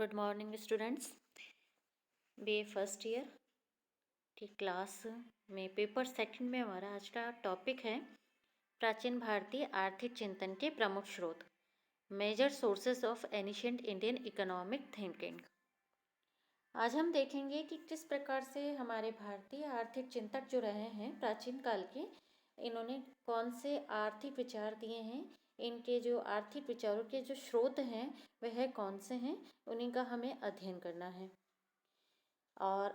Good morning students. BA first year की class में paper second में हमारा आज का टॉपिक है प्राचीन भारतीय आर्थिक चिंतन के प्रमुख स्रोत, major sources of ancient Indian economic thinking. आज हम देखेंगे कि किस प्रकार से हमारे भारतीय आर्थिक चिंतक जो रहे हैं प्राचीन काल के, इन्होंने कौन से आर्थिक विचार दिए हैं, इनके जो आर्थिक विचारों के जो स्रोत हैं वह कौन से हैं, उन्हीं का हमें अध्ययन करना है। और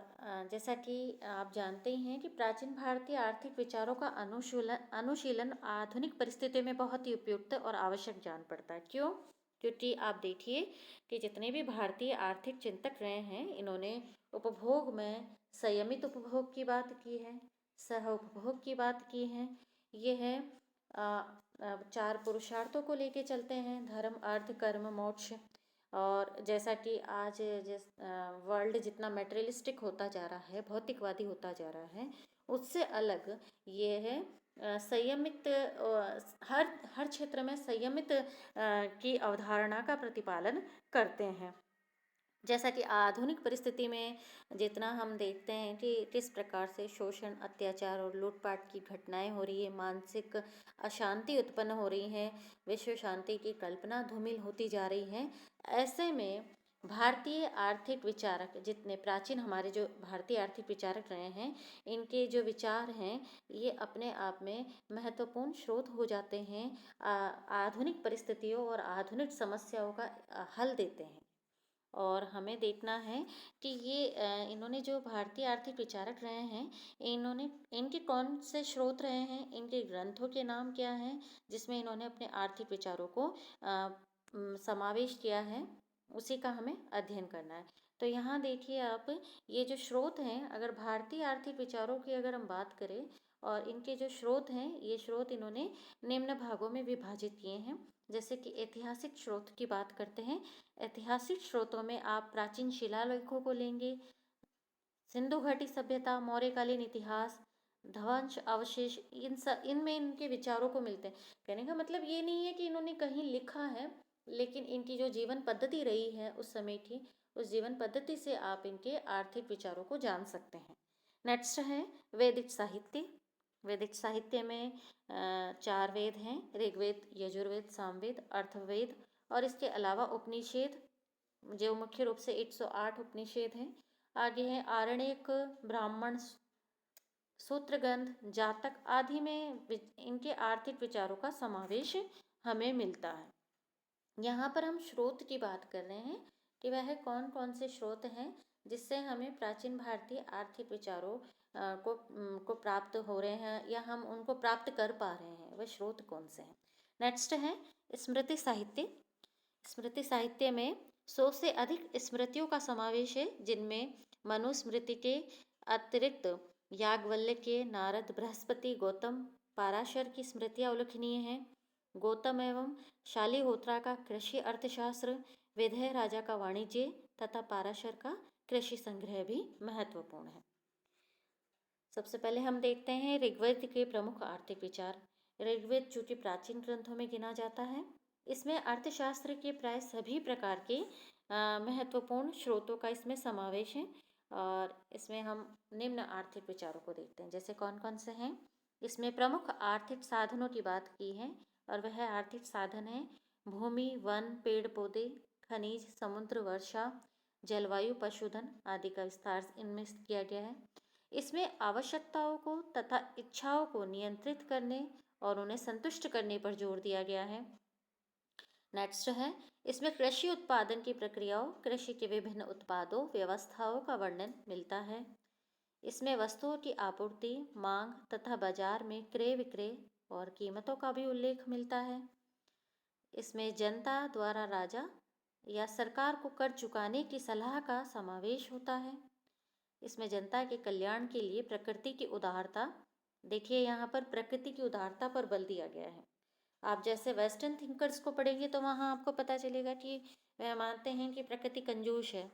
जैसा कि आप जानते ही हैं कि प्राचीन भारतीय आर्थिक विचारों का अनुशीलन आधुनिक परिस्थितियों में बहुत ही उपयुक्त और आवश्यक जान पड़ता है। क्यों? क्योंकि आप देखिए कि जितने भी भारतीय आर्थिक चिंतक रहे हैं, इन्होंने उपभोग में संयमित उपभोग की बात की है, सह उपभोग की बात की है। ये है चार पुरुषार्थों को लेके चलते हैं, धर्म अर्थ कर्म मोक्ष। और जैसा कि आज वर्ल्ड जितना मटेरियलिस्टिक होता जा रहा है, भौतिकवादी होता जा रहा है, उससे अलग ये है संयमित, हर क्षेत्र में संयमित की अवधारणा का प्रतिपालन करते हैं। जैसा कि आधुनिक परिस्थिति में जितना हम देखते हैं कि किस प्रकार से शोषण, अत्याचार और लूटपाट की घटनाएं हो रही है, मानसिक अशांति उत्पन्न हो रही है, विश्व शांति की कल्पना धूमिल होती जा रही है। ऐसे में भारतीय आर्थिक विचारक, जितने प्राचीन हमारे जो भारतीय आर्थिक विचारक रहे हैं, इनके जो विचार हैं ये अपने आप में महत्वपूर्ण स्रोत हो जाते हैं, आधुनिक परिस्थितियों और आधुनिक समस्याओं का हल देते हैं। और हमें देखना है कि ये इन्होंने जो भारतीय आर्थिक विचारक रहे हैं, इन्होंने इनके कौन से स्रोत रहे हैं, इनके ग्रंथों के नाम क्या हैं जिसमें इन्होंने अपने आर्थिक विचारों को समावेश किया है, उसी का हमें अध्ययन करना है। तो यहाँ देखिए आप, ये जो स्रोत हैं, अगर भारतीय आर्थिक विचारों की अगर हम बात करें और इनके जो स्रोत हैं, ये स्रोत इन्होंने निम्न भागों में विभाजित किए हैं। जैसे कि ऐतिहासिक स्रोत की बात करते हैं। ऐतिहासिक स्रोतों में आप प्राचीन शिलालेखों को लेंगे, सिंधु घाटी सभ्यता, मौर्यकालीन इतिहास, ध्वंस अवशेष, इनमें इनके विचारों को मिलते हैं। कहने का मतलब ये नहीं है कि इन्होंने कहीं लिखा है, लेकिन इनकी जो जीवन पद्धति रही है उस समय की, उस जीवन पद्धति से आप इनके आर्थिक विचारों को जान सकते हैं। नेक्स्ट है वैदिक साहित्य। वैदिक साहित्य में चार वेद हैं, ऋग्वेद, यजुर्वेद, सामवेद, अर्थवेद, और इसके अलावा उपनिषद, जो मुख्य रूप से 108 उपनिषद हैं। आगे है आरण्यक, ब्राह्मण, सूत्र ग्रंथ, जातक आदि में इनके आर्थिक विचारों का समावेश हमें मिलता है। यहाँ पर हम स्रोत की बात कर रहे हैं कि वह कौन कौन से स्रोत हैं जिससे हमें प्राचीन भारतीय आर्थिक विचारों को प्राप्त हो रहे हैं या हम उनको प्राप्त कर पा रहे हैं, वह स्रोत कौन से हैं। नेक्स्ट है स्मृति साहित्य। स्मृति साहित्य में 100 से अधिक स्मृतियों का समावेश है, जिनमें मनुस्मृति के अतिरिक्त याज्ञवल्क्य, नारद, बृहस्पति, गौतम, पाराशर की स्मृतियाँ उल्लेखनीय हैं। गौतम एवं शालिहोत्रा का कृषि अर्थशास्त्र, विदेह राजा का वाणिज्य तथा पाराशर का कृषि संग्रह भी महत्वपूर्ण है। सबसे पहले हम देखते हैं ऋग्वेद के प्रमुख आर्थिक विचार। ऋग्वेद चूंकि प्राचीन ग्रंथों में गिना जाता है, इसमें अर्थशास्त्र के प्राय सभी प्रकार के महत्वपूर्ण स्रोतों का इसमें समावेश है। और इसमें हम निम्न आर्थिक विचारों को देखते हैं, जैसे कौन कौन से हैं। इसमें प्रमुख आर्थिक साधनों की बात की है, और वह आर्थिक साधन है भूमि, वन, पेड़ पौधे, खनिज, समुद्र, वर्षा, जलवायु, पशुधन आदि का विस्तार इनमें किया गया है। इसमें आवश्यकताओं को तथा इच्छाओं को नियंत्रित करने और उन्हें संतुष्ट करने पर जोर दिया गया है। नेक्स्ट है, इसमें कृषि उत्पादन की प्रक्रियाओं, कृषि के विभिन्न उत्पादों, व्यवस्थाओं का वर्णन मिलता है। इसमें वस्तुओं की आपूर्ति, मांग तथा बाजार में क्रय विक्रय और कीमतों का भी उल्लेख मिलता है। इसमें जनता द्वारा राजा या सरकार को कर चुकाने की सलाह का समावेश होता है। इसमें जनता के कल्याण के लिए प्रकृति की उदारता, देखिए यहाँ पर प्रकृति की उदारता पर बल दिया गया है। आप जैसे वेस्टर्न थिंकर्स को पढ़ेंगे तो वहाँ आपको पता चलेगा कि वह मानते हैं कि प्रकृति कंजूस है,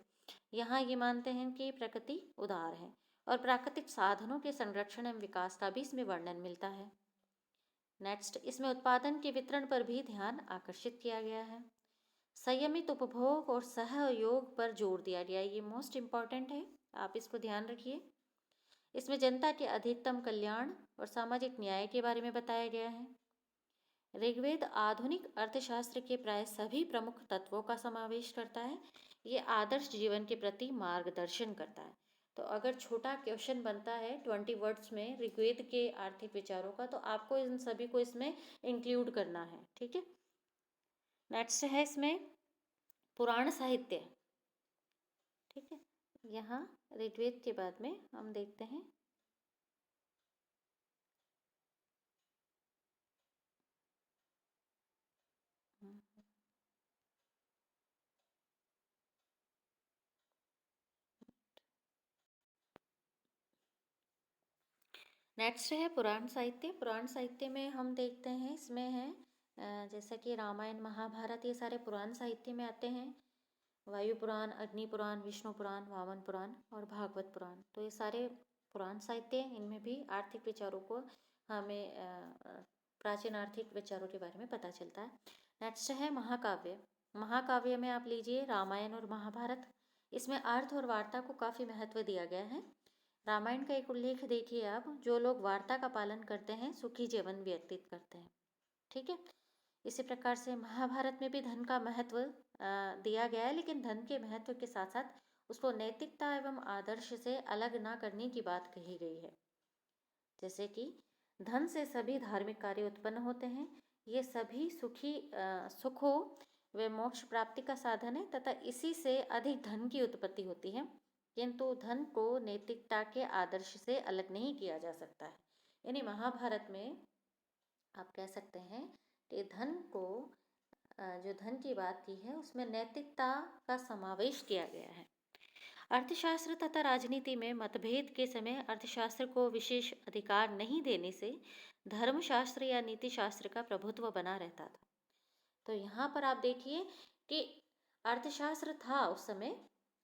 यहाँ ये मानते हैं कि प्रकृति उदार है। और प्राकृतिक साधनों के संरक्षण एवं विकास का भी इसमें वर्णन मिलता है। नेक्स्ट, इसमें उत्पादन के वितरण पर भी ध्यान आकर्षित किया गया है। संयमित उपभोग और सहयोग पर जोर दिया गया। ये मोस्ट इम्पॉर्टेंट है, आप इसको ध्यान रखिए। इसमें जनता के अधिकतम कल्याण और सामाजिक न्याय के बारे में बताया गया है। ऋग्वेद आधुनिक अर्थशास्त्र के प्राय सभी प्रमुख तत्वों का समावेश करता है। ये आदर्श जीवन के प्रति मार्गदर्शन करता है। तो अगर छोटा क्वेश्चन बनता है 20 वर्ड्स में ऋग्वेद के आर्थिक विचारों का, तो आपको इन सभी को इसमें इंक्लूड करना है, ठीक है। नेक्स्ट है इसमें पुराण साहित्य, ठीक है। यहाँ ऋग्वेद के बाद में हम देखते हैं नेक्स्ट है पुराण साहित्य। पुराण साहित्य में हम देखते हैं इसमें है जैसा कि रामायण महाभारत, ये सारे पुराण साहित्य में आते हैं। वायु पुराण, अग्नि पुराण, विष्णु पुराण, वामन पुराण और भागवत पुराण, तो ये सारे पुराण साहित्य, इनमें भी आर्थिक विचारों को हमें प्राचीन आर्थिक विचारों के बारे में पता चलता है। नेक्स्ट है महाकाव्य। महाकाव्य में आप लीजिए रामायण और महाभारत। इसमें अर्थ और वार्ता को काफ़ी महत्व दिया गया है। रामायण का एक उल्लेख देखिए आप, जो लोग वार्ता का पालन करते हैं सुखी जीवन व्यतीत करते हैं, ठीक है। इसी प्रकार से महाभारत में भी धन का महत्व दिया गया है, लेकिन धन के महत्व के साथ साथ उसको नैतिकता एवं आदर्श से अलग ना करने की बात कही गई है। जैसे कि धन से सभी धार्मिक कार्य उत्पन्न होते हैं, ये सभी सुखों व मोक्ष प्राप्ति का साधन है तथा इसी से अधिक धन की उत्पत्ति होती है, किंतु धन को नैतिकता के आदर्श से अलग नहीं किया जा सकता है। यानी महाभारत में आप कह सकते हैं कि धन को जो धन की बात की है उसमें नैतिकता का समावेश किया गया है। अर्थशास्त्र तथा राजनीति में मतभेद के समय अर्थशास्त्र को विशेष अधिकार नहीं देने से धर्मशास्त्र या नीति शास्त्र का प्रभुत्व बना रहता था। तो यहाँ पर आप देखिए कि अर्थशास्त्र था उस समय,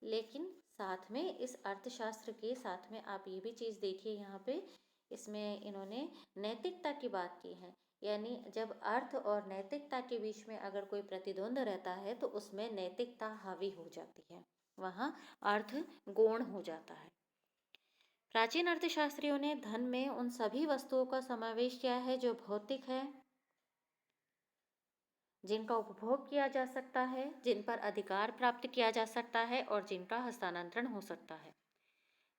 लेकिन साथ में इस अर्थशास्त्र के साथ में आप ये भी चीज़ देखिए, यहाँ पे इसमें इन्होंने नैतिकता की बात की है। यानी जब अर्थ और नैतिकता के बीच में अगर कोई प्रतिद्वंद रहता है तो उसमें नैतिकता हावी हो जाती है, वहाँ अर्थ गौण हो जाता है। प्राचीन अर्थशास्त्रियों ने धन में उन सभी वस्तुओं का समावेश किया है जो भौतिक है, जिनका उपभोग किया जा सकता है, जिन पर अधिकार प्राप्त किया जा सकता है और जिनका हस्तांतरण हो सकता है।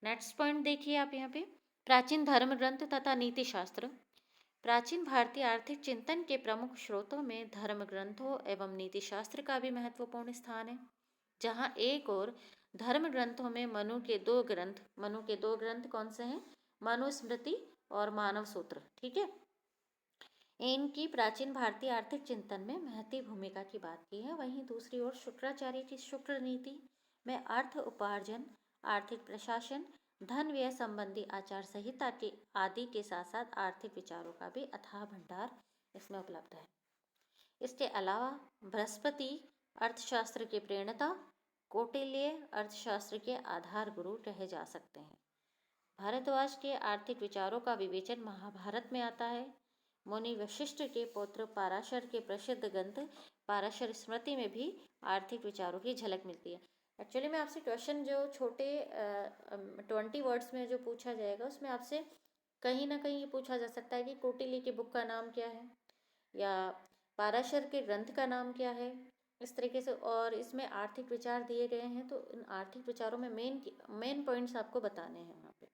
नेक्स्ट पॉइंट देखिए आप यहाँ पे, प्राचीन धर्म ग्रंथ तथा नीति शास्त्र। प्राचीन भारतीय आर्थिक चिंतन के प्रमुख स्रोतों में धर्म ग्रंथों एवं नीति शास्त्र का भी महत्वपूर्ण स्थान है। जहाँ एक और धर्म ग्रंथों में मनु के दो ग्रंथ कौन से हैं? मनुस्मृति और मानव सूत्र, ठीक है। इनकी प्राचीन भारतीय आर्थिक चिंतन में महती भूमिका की बात की है। वहीं दूसरी ओर शुक्राचार्य की शुक्र नीति में अर्थ उपार्जन, आर्थिक प्रशासन, धन व्यय संबंधी आचार संहिता के आदि के साथ साथ आर्थिक विचारों का भी अथाह भंडार इसमें उपलब्ध है। इसके अलावा बृहस्पति अर्थशास्त्र के प्रेरणा, कौटिल्य अर्थशास्त्र के आधार गुरु कहे जा सकते हैं। भारद्वाज के आर्थिक विचारों का विवेचन महाभारत में आता है। मुनि वशिष्ठ के पौत्र पाराशर के प्रसिद्ध ग्रंथ पाराशर स्मृति में भी आर्थिक विचारों की झलक मिलती है। एक्चुअली में आपसे क्वेश्चन जो छोटे 20 वर्ड्स में जो पूछा जाएगा उसमें आपसे कहीं ना कहीं ये पूछा जा सकता है कि कौटिल्य की बुक का नाम क्या है या पाराशर के ग्रंथ का नाम क्या है, इस तरीके से। और इसमें आर्थिक विचार दिए गए हैं, तो इन आर्थिक विचारों में मेन पॉइंट्स आपको बताने हैं वहाँ पे।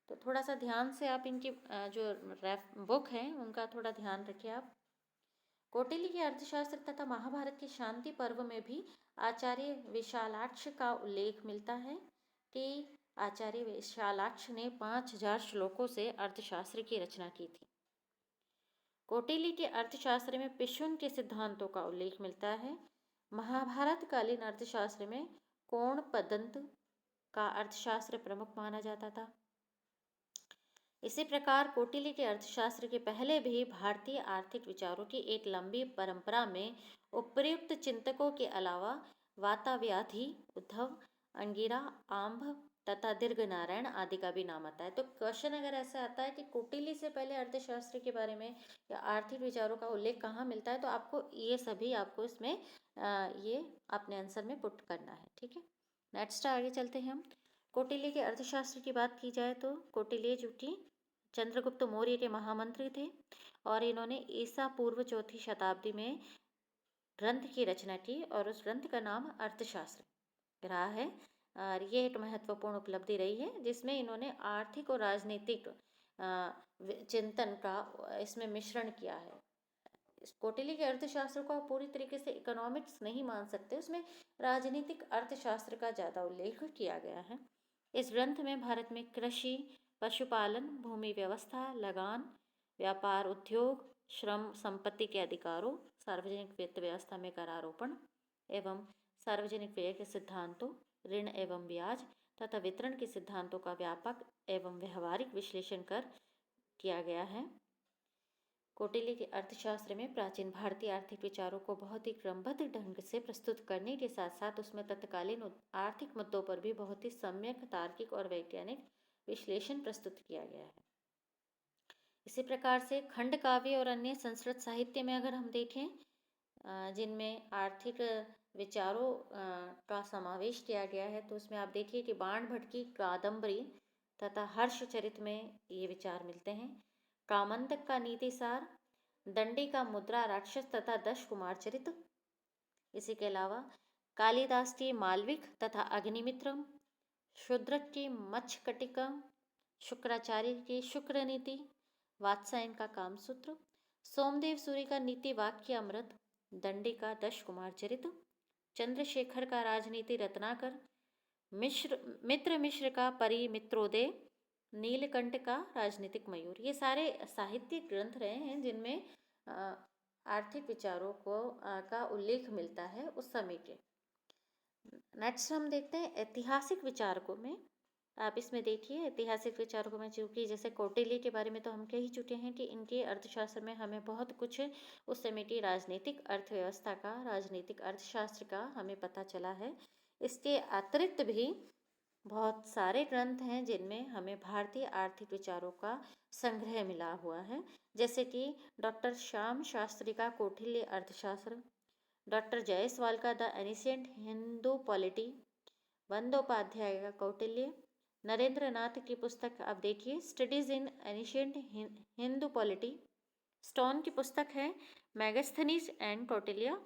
तो थोड़ा सा ध्यान से आप इनकी जो बुक है उनका थोड़ा ध्यान रखिए आप। कौटिल्य के अर्थशास्त्र तथा महाभारत के शांति पर्व में भी आचार्य विशालाक्ष का उल्लेख मिलता है कि आचार्य विशालाक्ष ने 5000 श्लोकों से अर्थशास्त्र की रचना की थी। कौटिल्य के अर्थशास्त्र में पिशुन के सिद्धांतों का उल्लेख मिलता है। महाभारत कालीन अर्थशास्त्र में कोण पदंत का अर्थशास्त्र प्रमुख माना जाता था। इसी प्रकार कौटिल्य के अर्थशास्त्र के पहले भी भारतीय आर्थिक विचारों की एक लंबी परंपरा में उपर्युक्त चिंतकों के अलावा वाताव्याधि, उद्धव, अंगिरा, आम्भ, तथा दीर्घ नारायण आदि का भी नाम आता है। तो क्वेश्चन अगर ऐसा आता है कि कौटिल्य से पहले अर्थशास्त्र के बारे में या आर्थिक विचारों का उल्लेख कहाँ मिलता है, तो आपको ये सभी आपको इसमें ये अपने आंसर में पुट करना है। ठीक है, नेक्स्ट आगे चलते हैं हम। कौटिल्य के अर्थशास्त्र की बात की जाए तो कौटिल्य जो कि चंद्रगुप्त मौर्य के महामंत्री थे और इन्होंने ईसा पूर्व 4वीं शताब्दी में ग्रंथ की रचना की और उस ग्रंथ का नाम अर्थशास्त्र रहा है। और ये एक महत्वपूर्ण उपलब्धि रही है जिसमें इन्होंने आर्थिक और राजनीतिक चिंतन का इसमें मिश्रण किया है। कौटिल्य के अर्थशास्त्र को आप पूरी तरीके से इकोनॉमिक्स नहीं मान सकते, उसमें राजनीतिक अर्थशास्त्र का ज़्यादा उल्लेख किया गया है। इस ग्रंथ में भारत में कृषि, पशुपालन, भूमि व्यवस्था, लगान, व्यापार, उद्योग, श्रम, संपत्ति के अधिकारों, सार्वजनिक वित्त व्यवस्था में करारोपण एवं सार्वजनिक व्यय के सिद्धांतों, ऋण एवं ब्याज तथा वितरण के सिद्धांतों का व्यापक एवं व्यवहारिक विश्लेषण कर किया गया है। कौटिल्य के अर्थशास्त्र में प्राचीन भारतीय आर्थिक विचारों को बहुत ही क्रमबद्ध ढंग से प्रस्तुत करने के साथ साथ उसमें तत्कालीन आर्थिक मुद्दों पर भी बहुत ही सम्यक तार्किक और वैज्ञानिक विश्लेषण प्रस्तुत किया गया है। इसी प्रकार से खंड काव्य और अन्य संस्कृत साहित्य में अगर हम देखें जिनमें आर्थिक विचारों का समावेश किया गया है, तो उसमें आप देखिए कि बाण भट्ट की कादम्बरी तथा हर्षचरित में ये विचार मिलते हैं। कामंतक का नीतिसार, दंडी का मुद्रा राक्षस तथा 10 कुमार चरित। इसी के अलावा कालिदास की मालविक तथा अग्निमित्रम, शूद्रक की मच्छकटिका, शुक्राचार्य की शुक्र नीति, वात्सायन का कामसूत्र, सोमदेव सूरी का नीति वाक्य अमृत, दंडी का 10 कुमार चरित, चंद्रशेखर का राजनीति रत्नाकर, मित्र मिश्र का परिमित्रोदय, नीलकंठ का राजनीतिक मयूर। ये सारे साहित्यिक ग्रंथ रहे हैं जिनमें आर्थिक विचारों को का उल्लेख मिलता है उस समय के। नेक्स्ट हम देखते हैं ऐतिहासिक विचारकों में। आप इसमें देखिए ऐतिहासिक विचारकों में, चूँकि जैसे कौटिल्य के बारे में तो हम कह ही चुके हैं कि इनके अर्थशास्त्र में हमें बहुत कुछ उस समय की राजनीतिक अर्थव्यवस्था का, राजनीतिक अर्थशास्त्र का हमें पता चला है। इसके अतिरिक्त भी बहुत सारे ग्रंथ हैं जिनमें हमें भारतीय आर्थिक विचारों का संग्रह मिला हुआ है, जैसे कि डॉक्टर श्याम शास्त्री का कौटिल्य अर्थशास्त्र, डॉक्टर जायसवाल का the ancient Hindu polity, Bandopadhyay का कौटिल्य, नरेंद्र नाथ की पुस्तक आप देखिए studies in ancient Hindu polity, Stone की पुस्तक है मैगस्थनीज एंड कौटिल्य,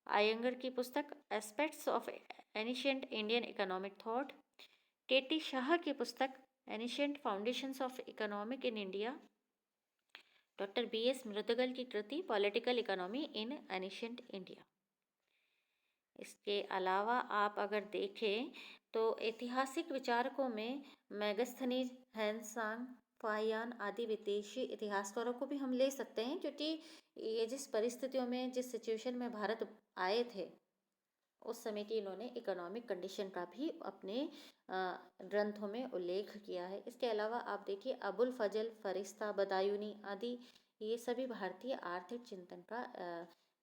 आयंगर की पुस्तक aspects of ancient Indian economic thought, K T Shah की पुस्तक ancient foundations of economic in India, doctor BS Mridgal की कृति political economy in ancient India. इसके अलावा आप अगर देखें तो ऐतिहासिक विचारकों में मैगस्थनीज, हैंसांग, फाहियान आदि विदेशी इतिहासकारों को भी हम ले सकते हैं, क्योंकि ये जिस परिस्थितियों में, जिस सिचुएशन में भारत आए थे उस समय की इन्होंने इकोनॉमिक कंडीशन का भी अपने ग्रंथों में उल्लेख किया है। इसके अलावा आप देखिए अबुल फजल, फरिश्ता, बदायूनी आदि ये सभी भारतीय आर्थिक चिंतन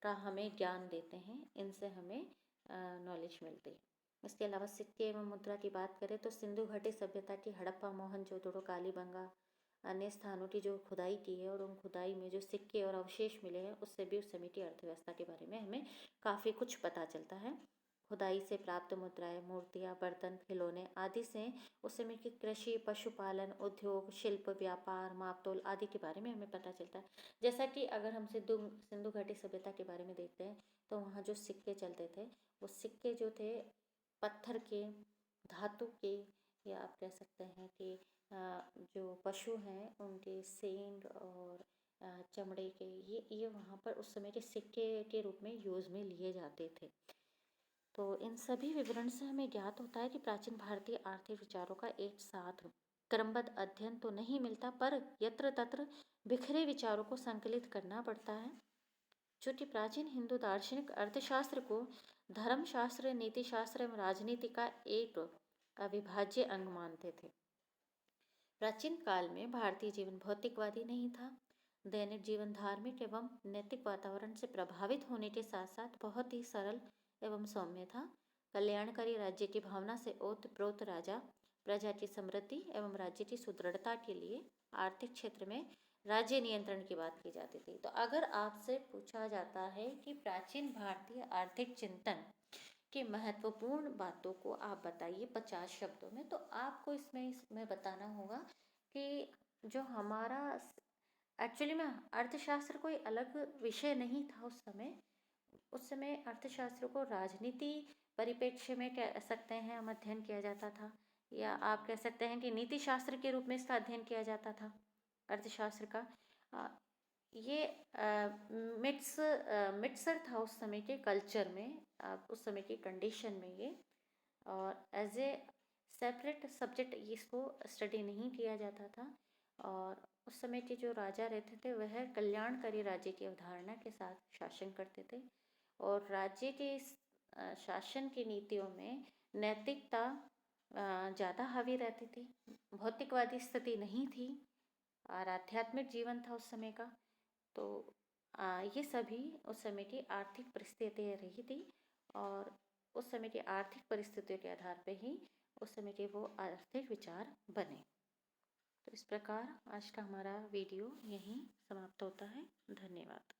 का हमें ज्ञान देते हैं, इनसे हमें नॉलेज मिलती है। इसके अलावा सिक्के एवं मुद्रा की बात करें तो सिंधु घाटी सभ्यता की हड़प्पा, मोहनजोदड़ो, कालीबंगा अन्य स्थानों की जो खुदाई की है और उन खुदाई में जो सिक्के और अवशेष मिले हैं उससे भी उस समय की अर्थव्यवस्था के बारे में हमें काफ़ी कुछ पता चलता है। खुदाई से प्राप्त मुद्राएं, मूर्तियाँ, बर्तन, खिलौने आदि से उस समय की कृषि, पशुपालन, उद्योग, शिल्प, व्यापार, मापतोल आदि के बारे में हमें पता चलता है। जैसा कि अगर हम सिंधु घाटी सभ्यता के बारे में देखते हैं तो वहाँ जो सिक्के चलते थे वो सिक्के जो थे पत्थर के, धातु के, या आप कह सकते हैं कि जो पशु हैं उनके सींग और चमड़े के, ये वहाँ पर उस समय के सिक्के के रूप में यूज़ में लिए जाते थे। तो इन सभी विवरण से हमें ज्ञात होता है कि प्राचीन भारतीय आर्थिक विचारों का एक साथ क्रमबद्ध अध्ययन तो नहीं मिलता, पर यत्र तत्र बिखरे विचारों को संकलित करना पड़ता है। चूँकि प्राचीन हिंदू दार्शनिक अर्थशास्त्र को धर्मशास्त्र, नीतिशास्त्र एवं राजनीति का एक अविभाज्य अंग मानते थे। प्राचीन काल में भारतीय जीवन भौतिकवादी नहीं था। दैनिक जीवन धार्मिक एवं नैतिक वातावरण से प्रभावित होने के साथ साथ बहुत ही सरल एवं सौम्य था। कल्याणकारी राज्य की भावना से ओतप्रोत राजा प्रजा की समृद्धि एवं राज्य की सुदृढ़ता के लिए आर्थिक क्षेत्र में राज्य नियंत्रण की बात की जाती थी। तो अगर आपसे पूछा जाता है कि प्राचीन भारतीय आर्थिक चिंतन की महत्वपूर्ण बातों को आप बताइए 50 शब्दों में, तो आपको इसमें बताना होगा कि जो हमारा एक्चुअली में अर्थशास्त्र कोई अलग विषय नहीं था उस समय अर्थशास्त्र को राजनीति परिप्रेक्ष्य में कह सकते हैं हम अध्ययन किया जाता था, या आप कह सकते हैं कि नीति शास्त्र के रूप में इसका अध्ययन किया जाता था अर्थशास्त्र का। ये मिक्सर था उस समय के कल्चर में, उस समय की कंडीशन में ये, और एज ए सेपरेट सब्जेक्ट इसको स्टडी नहीं किया जाता था। और उस समय के जो राजा रहते थे वह कल्याणकारी राज्य की अवधारणा के साथ शासन करते थे, और राज्य के शासन की नीतियों में नैतिकता ज़्यादा हावी रहती थी, भौतिकवादी स्थिति नहीं थी, और आध्यात्मिक जीवन था उस समय का। तो ये सभी उस समय की आर्थिक परिस्थितियाँ रही थी, और उस समय की आर्थिक परिस्थितियों के आधार पे ही उस समय के वो आर्थिक विचार बने। तो इस प्रकार आज का हमारा वीडियो यहीं समाप्त होता है। धन्यवाद।